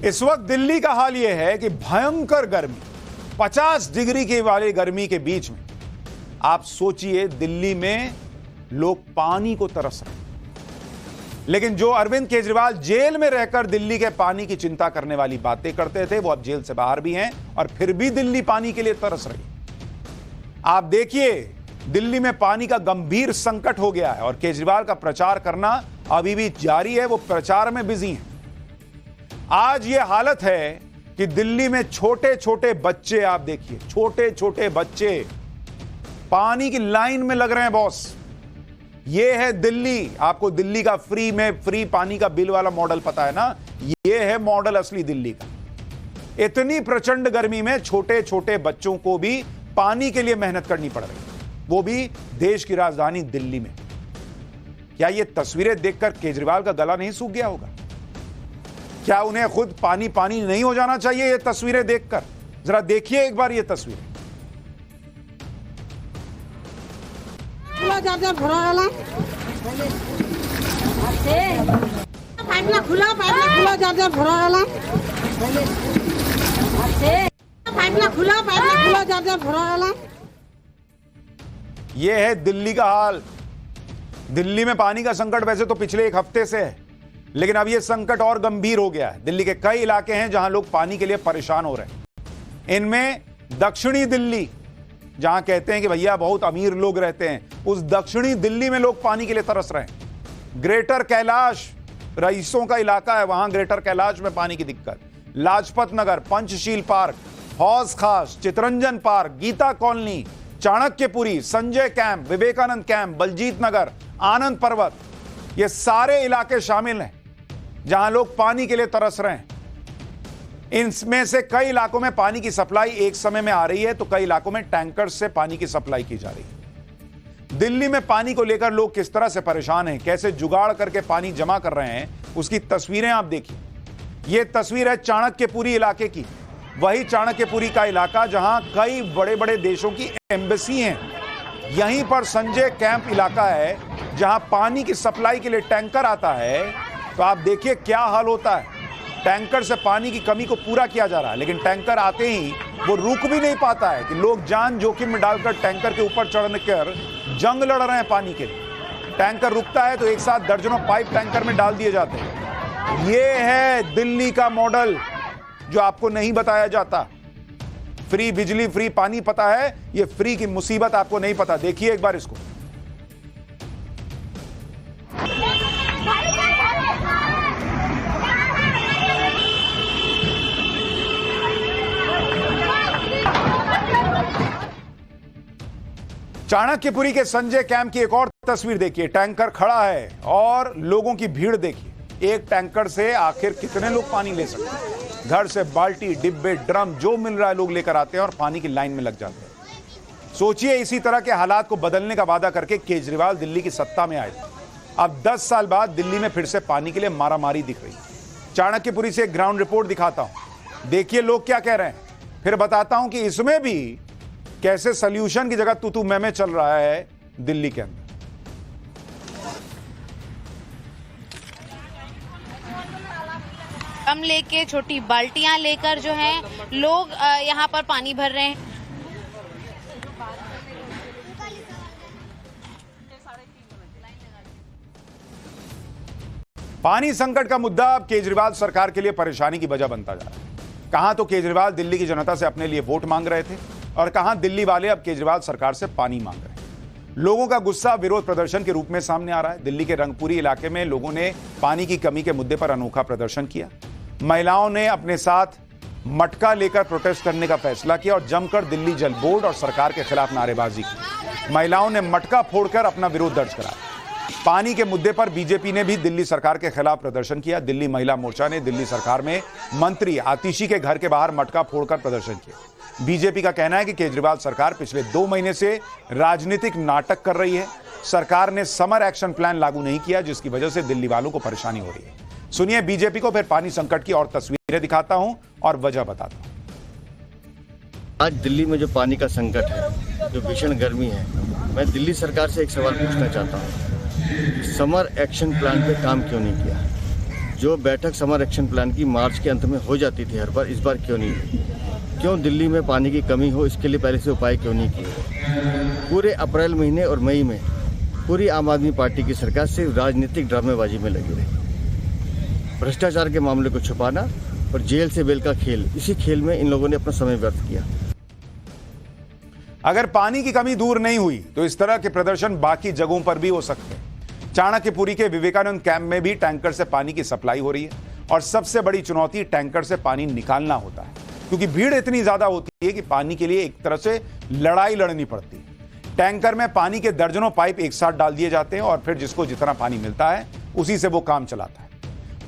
इस वक्त दिल्ली का हाल यह है कि भयंकर गर्मी, 50 डिग्री के वाली गर्मी के बीच में आप सोचिए दिल्ली में लोग पानी को तरस रहे हैं। लेकिन जो अरविंद केजरीवाल जेल में रहकर दिल्ली के पानी की चिंता करने वाली बातें करते थे, वो अब जेल से बाहर भी हैं और फिर भी दिल्ली पानी के लिए तरस रही। आप देखिए दिल्ली में पानी का गंभीर संकट हो गया है और केजरीवाल का प्रचार करना अभी भी जारी है, वो प्रचार में बिजी हैं। आज ये हालत है कि दिल्ली में छोटे छोटे बच्चे, आप देखिए छोटे छोटे बच्चे पानी की लाइन में लग रहे हैं। बॉस, ये है दिल्ली। आपको दिल्ली का फ्री पानी का बिल वाला मॉडल पता है ना, ये है मॉडल असली दिल्ली का। इतनी प्रचंड गर्मी में छोटे छोटे बच्चों को भी पानी के लिए मेहनत करनी पड़ रही है, वो भी देश की राजधानी दिल्ली में। क्या ये तस्वीरें देखकर केजरीवाल का गला नहीं सूख गया होगा? क्या उन्हें खुद पानी पानी नहीं हो जाना चाहिए ये तस्वीरें देखकर? जरा देखिए एक बार ये तस्वीरें। ये है दिल्ली का हाल। दिल्ली में पानी का संकट वैसे तो पिछले एक हफ्ते से है, लेकिन अब यह संकट और गंभीर हो गया है। दिल्ली के कई इलाके हैं जहां लोग पानी के लिए परेशान हो रहे हैं। इनमें दक्षिणी दिल्ली, जहां कहते हैं कि भैया बहुत अमीर लोग रहते हैं, उस दक्षिणी दिल्ली में लोग पानी के लिए तरस रहे हैं। ग्रेटर कैलाश रईसों का इलाका है, वहां ग्रेटर कैलाश में पानी की दिक्कत। Lajpat Nagar, Panchsheel Park, Hauz Khas, Chittaranjan Park, Geeta Colony, Chanakyapuri, Sanjay Camp, Vivekanand Camp, Baljeet Nagar, Anand Parbat, ये सारे इलाके शामिल हैं जहां लोग पानी के लिए तरस रहे हैं। इनमें से कई इलाकों में पानी की सप्लाई एक समय में आ रही है, तो कई इलाकों में टैंकर से पानी की सप्लाई की जा रही है। दिल्ली में पानी को लेकर लोग किस तरह से परेशान हैं, कैसे जुगाड़ करके पानी जमा कर रहे हैं, उसकी तस्वीरें आप देखिए। यह तस्वीर है चाणक्यपुरी इलाके की, वही चाणक्यपुरी का इलाका जहां कई बड़े बड़े देशों की एम्बेसी हैं। यहीं पर संजय कैंप इलाका है जहां पानी की सप्लाई के लिए टैंकर आता है। तो आप देखिए क्या हाल होता है। टैंकर से पानी की कमी को पूरा किया जा रहा है, लेकिन टैंकर आते ही वो रुक भी नहीं पाता है कि लोग जान जोखिम में डालकर टैंकर के ऊपर चढ़कर जंग लड़ रहे हैं पानी के लिए। टैंकर रुकता है तो एक साथ दर्जनों पाइप टैंकर में डाल दिए जाते हैं। ये है दिल्ली का मॉडल जो आपको नहीं बताया जाता। फ्री बिजली, फ्री पानी पता है, ये फ्री की मुसीबत आपको नहीं पता। देखिए एक बार इसको। चाणक्यपुरी के संजय कैंप की एक और तस्वीर देखिए। टैंकर खड़ा है और लोगों की भीड़ देखिए। एक टैंकर से आखिर कितने लोग पानी ले सकते हैं? घर से बाल्टी, डिब्बे, ड्रम जो मिल रहा है लोग लेकर आते हैं और पानी की लाइन में लग जाते हैं। सोचिए इसी तरह के हालात को बदलने का वादा करके केजरीवाल दिल्ली की सत्ता में आए थे। अब 10 साल बाद दिल्ली में फिर से पानी के लिए मारामारी दिख रही है। चाणक्यपुरी से एक ग्राउंड रिपोर्ट दिखाता हूं, देखिए लोग क्या कह रहे हैं, फिर बताता हूं कि इसमें भी कैसे सॉल्यूशन की जगह तू मैं चल रहा है दिल्ली के अंदर। हम लेके छोटी बाल्टियां लेकर जो हैं लोग यहाँ पर पानी भर रहे हैं। पानी संकट का मुद्दा अब केजरीवाल सरकार के लिए परेशानी की वजह बनता जा रहा है। कहां तो केजरीवाल दिल्ली की जनता से अपने लिए वोट मांग रहे थे और कहां दिल्ली वाले अब केजरीवाल सरकार से पानी मांग रहे हैं। लोगों का गुस्सा विरोध प्रदर्शन के रूप में सामने आ रहा है। दिल्ली के रंगपुरी इलाके में लोगों ने पानी की कमी के मुद्दे पर अनोखा प्रदर्शन किया। महिलाओं ने अपने साथ मटका लेकर प्रोटेस्ट करने का फैसला किया और जमकर दिल्ली जल बोर्ड और सरकार के खिलाफ नारेबाजी की। महिलाओं ने मटका फोड़कर अपना विरोध दर्ज कराया। पानी के मुद्दे पर बीजेपी ने भी दिल्ली सरकार के खिलाफ प्रदर्शन किया। दिल्ली महिला मोर्चा ने दिल्ली सरकार में मंत्री आतिशी के घर के बाहर मटका फोड़कर प्रदर्शन किया। बीजेपी का कहना है कि केजरीवाल सरकार पिछले 2 महीने से राजनीतिक नाटक कर रही है। सरकार ने समर एक्शन प्लान लागू नहीं किया, जिसकी वजह से दिल्ली वालों को परेशानी हो रही है। सुनिए बीजेपी को, फिर पानी संकट की और तस्वीरें दिखाता हूं और वजह बताता हूं। आज दिल्ली में जो पानी का संकट है, जो भीषण गर्मी है, मैं दिल्ली सरकार से एक सवाल पूछना चाहता हूं। समर एक्शन प्लान पे काम क्यों नहीं किया? जो बैठक समर एक्शन प्लान की मार्च के अंत में हो जाती थी हर बार, इस बार क्यों नहीं हुई? क्यों दिल्ली में पानी की कमी हो, इसके लिए पहले से उपाय क्यों नहीं किए? पूरे अप्रैल महीने और मई में पूरी आम आदमी पार्टी की सरकार सिर्फ राजनीतिक ड्रामेबाजी में लगी रही। भ्रष्टाचार के मामले को छुपाना और जेल से बेल का खेल, इसी खेल में इन लोगों ने अपना समय व्यर्थ किया। अगर पानी की कमी दूर नहीं हुई तो इस तरह के प्रदर्शन बाकी जगहों पर भी हो सकते हैं। चाणक्यपुरी के विवेकानंद कैंप में भी टैंकर से पानी की सप्लाई हो रही है और सबसे बड़ी चुनौती टैंकर से पानी निकालना होता है, क्योंकि भीड़ इतनी ज्यादा होती है कि पानी के लिए एक तरह से लड़ाई लड़नी पड़ती है। टैंकर में पानी के दर्जनों पाइप एक साथ डाल दिए जाते हैं और फिर जिसको जितना पानी मिलता है उसी से वो काम चलाता है।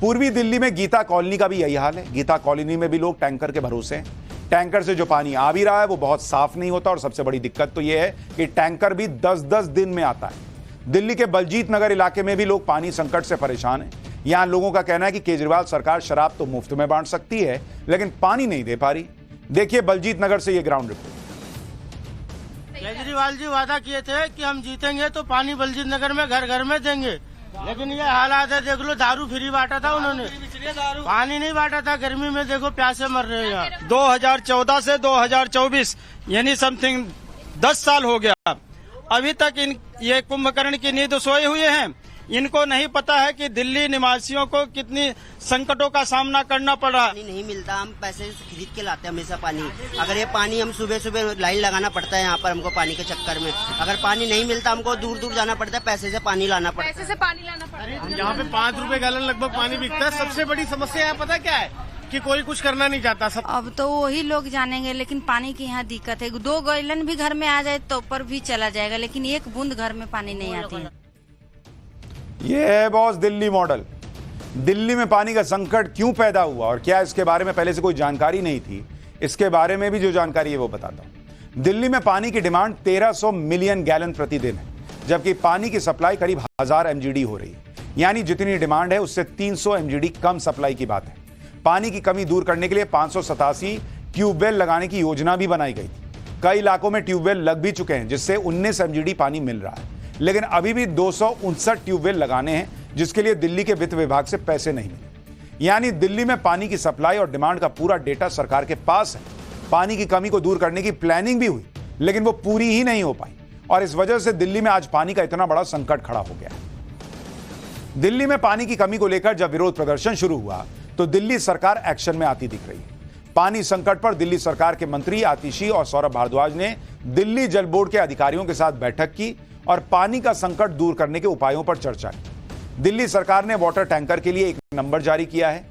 पूर्वी दिल्ली में गीता कॉलोनी का भी यही हाल है। गीता कॉलोनी में भी लोग टैंकर के भरोसे हैं। टैंकर से जो पानी आ भी रहा है वो बहुत साफ नहीं होता और सबसे बड़ी दिक्कत तो यह है कि टैंकर भी 10-10 दिन में आता है। दिल्ली के बलजीत नगर इलाके में भी लोग पानी संकट से परेशान हैं। यहां लोगों का कहना है कि केजरीवाल सरकार शराब तो मुफ्त में बांट सकती है लेकिन पानी नहीं दे पा रही। देखिए बलजीत नगर से ये ग्राउंड रिपोर्ट। केजरीवाल जी वादा किए थे कि हम जीतेंगे तो पानी बलजीत नगर में घर घर में देंगे, लेकिन ये हालात है, देख लो दारू फ्री बांटा था उन्होंने, पानी नहीं बांटा था। गर्मी में देखो प्यासे मर रहे हैं यहाँ। 2014 से 2024 यानी समथिंग 10 साल हो गया, अभी तक ये कुंभकर्ण की नींद सोए हुए हैं। इनको नहीं पता है कि दिल्ली निवासियों को कितनी संकटों का सामना करना पड़ रहा। पानी नहीं मिलता, हम पैसे से खरीद के लाते हैं हमेशा पानी। अगर ये पानी हम सुबह सुबह लाइन लगाना पड़ता है यहाँ पर हमको पानी के चक्कर में। अगर पानी नहीं मिलता हमको दूर दूर जाना पड़ता है, पैसे से पानी लाना पड़ता है। पैसे से पानी लाना पड़ता है। यहाँ पे 5 रुपए गैलन लगभग पानी बिकता है। सबसे बड़ी समस्या यहाँ पता क्या है कि कोई कुछ करना नहीं चाहता। सब अब तो वही लोग जानेंगे, लेकिन पानी की यहाँ दिक्कत है। 2 गैलन भी घर में आ जाए तो ऊपर भी चला जाएगा, लेकिन एक बूंद घर में पानी नहीं आती है। ये है बॉस दिल्ली मॉडल। दिल्ली में पानी का संकट क्यों पैदा हुआ और क्या इसके बारे में पहले से कोई जानकारी नहीं थी, इसके बारे में भी जो जानकारी है वो बताता हूं। दिल्ली में पानी की डिमांड 1300 मिलियन गैलन प्रतिदिन है, जबकि पानी की सप्लाई करीब 1000 MGD हो रही है। यानी जितनी डिमांड है उससे 300 MGD कम सप्लाई की बात है। पानी की कमी दूर करने के लिए 587 ट्यूबवेल लगाने की योजना भी बनाई गई थी। कई इलाकों में ट्यूबवेल लग भी चुके हैं जिससे 19 MGD पानी मिल रहा है, लेकिन अभी भी 259 ट्यूबवेल लगाने हैं जिसके लिए दिल्ली के वित्त विभाग से पैसे नहीं मिले। यानी दिल्ली में पानी की सप्लाई और डिमांड का पूरा डेटा सरकार के पास है। पानी की कमी को दूर करने की प्लानिंग भी हुई लेकिन वो पूरी ही नहीं हो पाई और इस वजह से दिल्ली में आज पानी का इतना बड़ा संकट खड़ा हो गया है। दिल्ली में पानी की कमी को लेकर जब विरोध प्रदर्शन शुरू हुआ तो दिल्ली सरकार एक्शन में आती दिख रही है। पानी संकट पर दिल्ली सरकार के मंत्री आतिशी और सौरभ भारद्वाज ने दिल्ली जल बोर्ड के अधिकारियों के साथ बैठक की और पानी का संकट दूर करने के उपायों पर चर्चा की। दिल्ली सरकार ने वाटर टैंकर के लिए एक नंबर जारी किया है।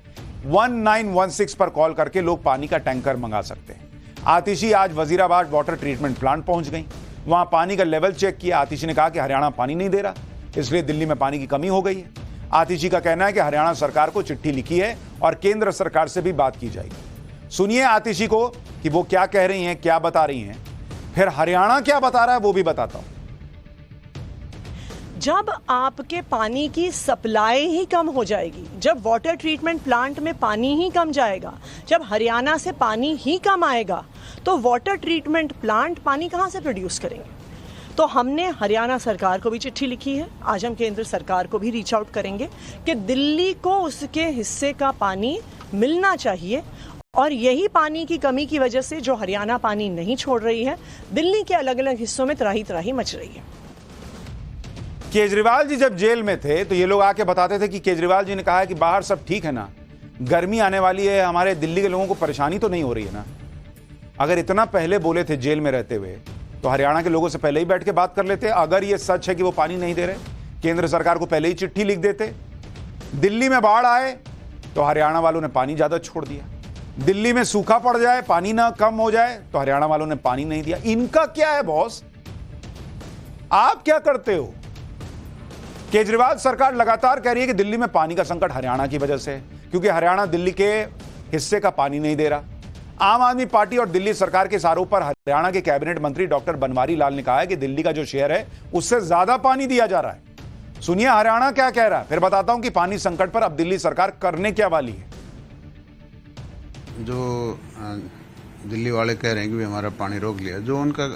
1916 पर कॉल करके लोग पानी का टैंकर मंगा सकते हैं। आतिशी आज वजीराबाद वाटर ट्रीटमेंट प्लांट पहुंच गई, वहां पानी का लेवल चेक किया। आतिशी ने कहा कि हरियाणा पानी नहीं दे रहा, इसलिए दिल्ली में पानी की कमी हो गई है। आतिशी का कहना है कि हरियाणा सरकार को चिट्ठी लिखी है और केंद्र सरकार से भी बात की जाएगी। सुनिए आतिशी को कि वो क्या कह रही हैं, क्या बता रही हैं, फिर हरियाणा क्या बता रहा है वो भी बताता हूं। जब आपके पानी की सप्लाई ही कम हो जाएगी, जब वाटर ट्रीटमेंट प्लांट में पानी ही कम जाएगा, जब हरियाणा से पानी ही कम आएगा, तो वाटर ट्रीटमेंट प्लांट पानी कहाँ से प्रोड्यूस करेंगे? तो हमने हरियाणा सरकार को भी चिट्ठी लिखी है। आज हम केंद्र सरकार को भी रीच आउट करेंगे कि दिल्ली को उसके हिस्से का पानी मिलना चाहिए और यही पानी की कमी की वजह से जो हरियाणा पानी नहीं छोड़ रही है, दिल्ली के अलग अलग हिस्सों में त्राही त्राही मच रही है। केजरीवाल जी जब जेल में थे तो ये लोग आके बताते थे कि केजरीवाल जी ने कहा है कि बाहर सब ठीक है ना, गर्मी आने वाली है, हमारे दिल्ली के लोगों को परेशानी तो नहीं हो रही है ना। अगर इतना पहले बोले थे जेल में रहते हुए तो हरियाणा के लोगों से पहले ही बैठ के बात कर लेते। अगर ये सच है कि वो पानी नहीं दे रहे, केंद्र सरकार को पहले ही चिट्ठी लिख देते। दिल्ली में बाढ़ आए तो हरियाणा वालों ने पानी ज्यादा छोड़ दिया, दिल्ली में सूखा पड़ जाए, पानी ना कम हो जाए तो हरियाणा वालों ने पानी नहीं दिया। इनका क्या है बॉस, आप क्या करते हो? केजरीवाल सरकार लगातार कह रही है कि दिल्ली में पानी का संकट हरियाणा की वजह से है, क्योंकि हरियाणा दिल्ली के हिस्से का पानी नहीं दे रहा। आम आदमी पार्टी और दिल्ली सरकार के इस आरोप पर हरियाणा के कैबिनेट मंत्री डॉक्टर बनवारी लाल ने कहा है कि दिल्ली का जो शेयर है उससे ज्यादा पानी दिया जा रहा है। सुनिए हरियाणा क्या कह रहा है, फिर बताता हूं कि पानी संकट पर अब दिल्ली सरकार करने क्या वाली है। जो दिल्ली वाले कह रहे हैं कि भी हमारा पानी रोक लिया, जो उनका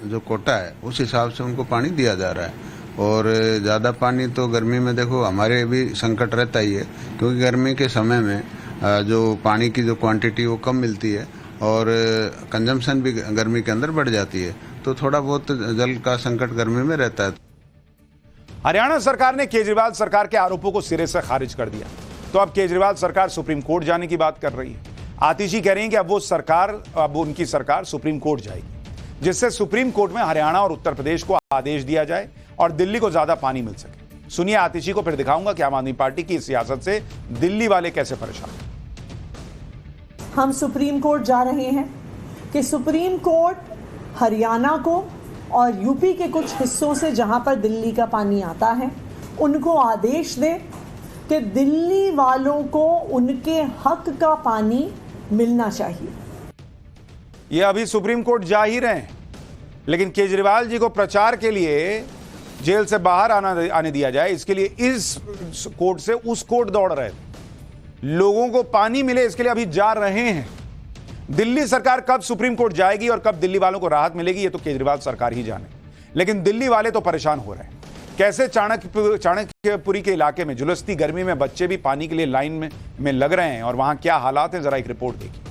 जो कोटा है उस हिसाब से उनको पानी दिया जा रहा है। और ज़्यादा पानी तो गर्मी में देखो हमारे भी संकट रहता ही है, क्योंकि गर्मी के समय में जो पानी की जो क्वांटिटी वो कम मिलती है और कंजम्पशन भी गर्मी के अंदर बढ़ जाती है, तो थोड़ा बहुत जल का संकट गर्मी में रहता है। हरियाणा सरकार ने केजरीवाल सरकार के आरोपों को सिरे से खारिज कर दिया, तो अब केजरीवाल सरकार सुप्रीम कोर्ट जाने की बात कर रही है। आतिशी कह रही है कि अब उनकी सरकार सुप्रीम कोर्ट जाएगी, जिससे सुप्रीम कोर्ट में हरियाणा और उत्तर प्रदेश को आदेश दिया जाए और दिल्ली को ज्यादा पानी मिल सके। सुनिए आतिशी को, फिर दिखाऊंगा कि आम आदमी पार्टी की इस सियासत से दिल्ली वाले कैसे परेशान हैं। हम सुप्रीम कोर्ट जा रहे हैं कि सुप्रीम कोर्ट हरियाणा को और यूपी के कुछ हिस्सों से जहां पर दिल्ली का पानी आता है उनको आदेश दे कि दिल्ली वालों को उनके हक का पानी मिलना चाहिए। ये अभी सुप्रीम कोर्ट जा ही रहे हैं, लेकिन केजरीवाल जी को प्रचार के लिए जेल से बाहर आने दिया जाए, इसके लिए इस कोर्ट से उस कोर्ट दौड़ रहे थे। लोगों को पानी मिले इसके लिए अभी जा रहे हैं। दिल्ली सरकार कब सुप्रीम कोर्ट जाएगी और कब दिल्ली वालों को राहत मिलेगी, ये तो केजरीवाल सरकार ही जाने, लेकिन दिल्ली वाले तो परेशान हो रहे हैं। कैसे चाणक्यपुरी के इलाके में झुलसती गर्मी में बच्चे भी पानी के लिए लाइन में लग रहे हैं और वहां क्या हालात हैं, जरा एक रिपोर्ट देखिए।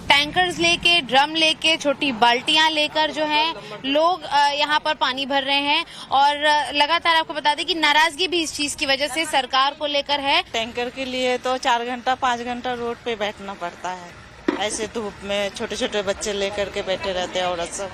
टैंकर्स लेके, ड्रम लेके, छोटी बाल्टियां लेकर जो है लोग यहाँ पर पानी भर रहे हैं और लगातार आपको बता दें कि नाराजगी भी इस चीज की वजह से सरकार को लेकर है। टैंकर के लिए तो 4 घंटा 5 घंटा रोड पे बैठना पड़ता है, ऐसे धूप में छोटे छोटे बच्चे लेकर के बैठे रहते हैं औरत सब।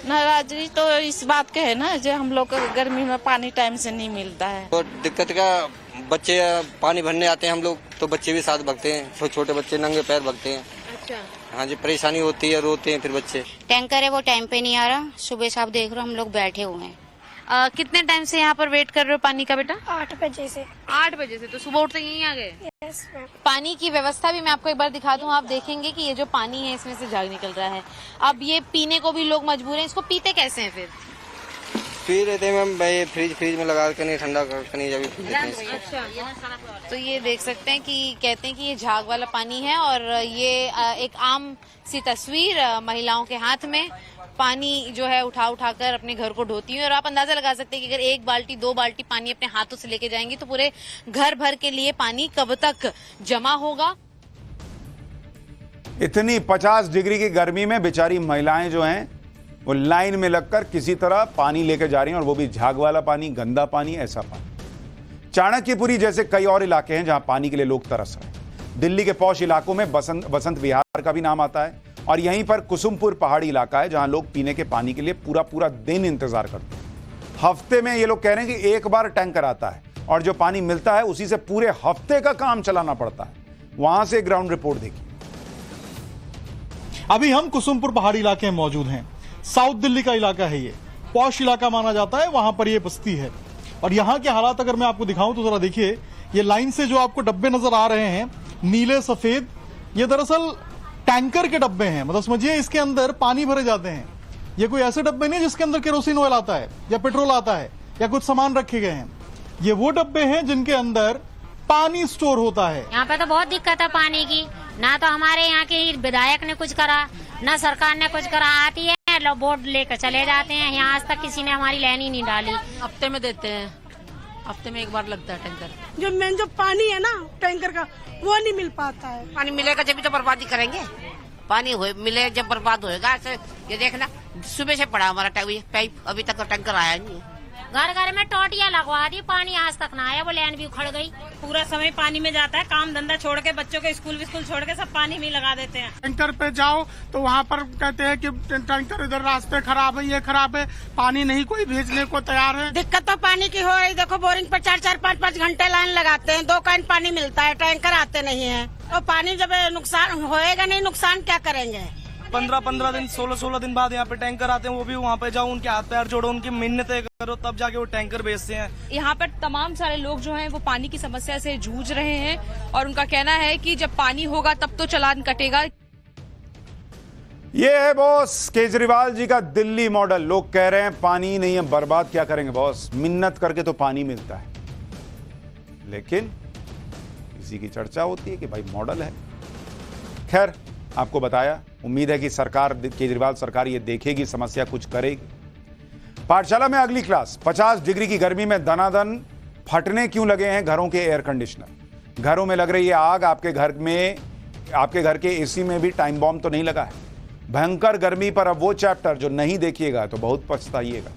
नाराजगी तो इस बात के है ना, जो हम लोग को गर्मी में पानी टाइम से नहीं मिलता है। तो दिक्कत का बच्चे पानी भरने आते हैं हम लोग, तो बच्चे भी साथ भगते हैं, तो छोटे बच्चे नंगे पैर भगते हैं। अच्छा। हाँ जी, परेशानी होती है, रोते हैं फिर बच्चे। टैंकर है वो टाइम पे नहीं आ रहा, सुबह से आप देख रहे हो हम लोग बैठे हुए हैं। कितने टाइम से यहाँ पर वेट कर रहे हो पानी का बेटा? 8 बजे से। 8 बजे से, तो सुबह उठते यहीं आ गए? Yes ma'am. पानी की व्यवस्था भी मैं आपको एक बार दिखा दूं, आप देखेंगे कि ये जो पानी है इसमें से झाग निकल रहा है। अब ये पीने को भी लोग मजबूर हैं, इसको पीते कैसे हैं फिर? पी लेते हैं मैम भाई, फ्रिज में लगा कर नहीं, ठंडा करके नहीं, जब पी लेते हैं। अच्छा, तो ये देख सकते हैं कि कहते हैं कि ये झाग वाला पानी है और ये एक आम सी तस्वीर महिलाओं के हाथ में पानी जो है उठा कर अपने घर को ढोती है। और आप अंदाजा लगा सकते हैं कि अगर 1 बाल्टी 2 बाल्टी पानी अपने हाथों से लेके जाएंगी तो पूरे घर भर के लिए पानी कब तक जमा होगा। इतनी 50 डिग्री की गर्मी में बेचारी महिलाएं जो हैं वो लाइन में लगकर किसी तरह पानी लेकर जा रही हैं, और वो भी झाग वाला पानी, गंदा पानी, ऐसा पानी। चाणक्यपुरी जैसे कई और इलाके हैं जहां पानी के लिए लोग तरस रहे हैं। दिल्ली के पौष इलाकों में बसंत विहार का भी नाम आता है, और यहीं पर कुसुमपुर पहाड़ी इलाका है जहां लोग पीने के पानी के लिए पूरा दिन इंतजार करते हैं। हफ्ते में ये लोग कह रहे हैं कि एक बार टैंकर आता है और जो पानी मिलता है उसी से पूरे हफ्ते का काम चलाना पड़ता है। वहां से ग्राउंड रिपोर्ट देखिए। अभी हम कुसुमपुर पहाड़ी इलाके में मौजूद हैं। साउथ दिल्ली का इलाका है, ये पौष इलाका माना जाता है, वहां पर ये बस्ती है। और यहाँ के हालात अगर मैं आपको दिखाऊं तो जरा देखिए, ये लाइन से जो आपको डब्बे नजर आ रहे हैं नीले सफेद, ये दरअसल टैंकर के डब्बे हैं। मतलब समझिए इसके अंदर पानी भरे जाते हैं। ये कोई ऐसे डब्बे नहीं जिसके अंदर केरोसिन ऑयल आता है या पेट्रोल आता है या कुछ सामान रखे गए हैं। ये वो डब्बे हैं जिनके अंदर पानी स्टोर होता है। यहाँ पे तो बहुत दिक्कत है पानी की, ना तो हमारे यहाँ के विधायक ने कुछ करा, ना सरकार ने कुछ करा। आती है लोग बोर्ड लेकर चले जाते हैं, यहाँ आज तक किसी ने हमारी लाइन ही नहीं डाली। हफ्ते में देते हैं, हफ्ते में एक बार लगता है टैंकर। जो मेन जो पानी है ना टैंकर का, वो नहीं मिल पाता है। पानी मिलेगा जब तो बर्बादी करेंगे, पानी मिले जब बर्बाद होएगा। ये देखना सुबह से पड़ा हमारा पाइप, अभी तक तो टैंकर आया नहीं है। घर घर में टोटियां लगवा दी, पानी आज तक ना आया, वो लाइन भी उखड़ गई। पूरा समय पानी में जाता है, काम धंधा छोड़ के, बच्चों के स्कूल छोड़ के सब पानी में लगा देते हैं। टैंकर पे जाओ तो वहाँ पर कहते हैं कि टैंकर इधर रास्ते खराब है, ये खराब है, पानी नहीं कोई भेजने को तैयार है। दिक्कत तो पानी की हो रही, देखो बोरिंग पर 4-4 5-5 घंटे लाइन लगाते हैं, 2 कैन पानी मिलता है, टैंकर आते नहीं है। तो पानी जब नुकसान होएगा नहीं, नुकसान क्या करेंगे। 15-15 दिन 16-16 दिन बाद यहाँ पे टैंकर आते हैं, वो भी वहाँ पे जाओ, उनके हाथ पैर जोड़ो, उनकी मिन्नतें करो, तब जाके वो टैंकर भेजते हैं। यहाँ पर तमाम सारे लोग जो हैं वो पानी की समस्या से जूझ रहे हैं और उनका कहना है कि जब पानी होगा तब तो चालान कटेगा। ये है बॉस केजरीवाल जी का दिल्ली मॉडल। लोग कह रहे हैं पानी नहीं है, बर्बाद क्या करेंगे बॉस, मिन्नत करके तो पानी मिलता है। लेकिन इसी की चर्चा होती है कि भाई मॉडल है। खैर, आपको बताया, उम्मीद है कि सरकार, केजरीवाल सरकार ये देखेगी, समस्या कुछ करेगी। पाठशाला में अगली क्लास। 50 डिग्री की गर्मी में दनादन फटने क्यों लगे हैं घरों के एयर कंडीशनर? घरों में लग रही है आग, आपके घर के एसी में भी टाइम बॉम्ब तो नहीं लगा है? भयंकर गर्मी पर अब वो चैप्टर जो नहीं देखिएगा तो बहुत पछताइएगा।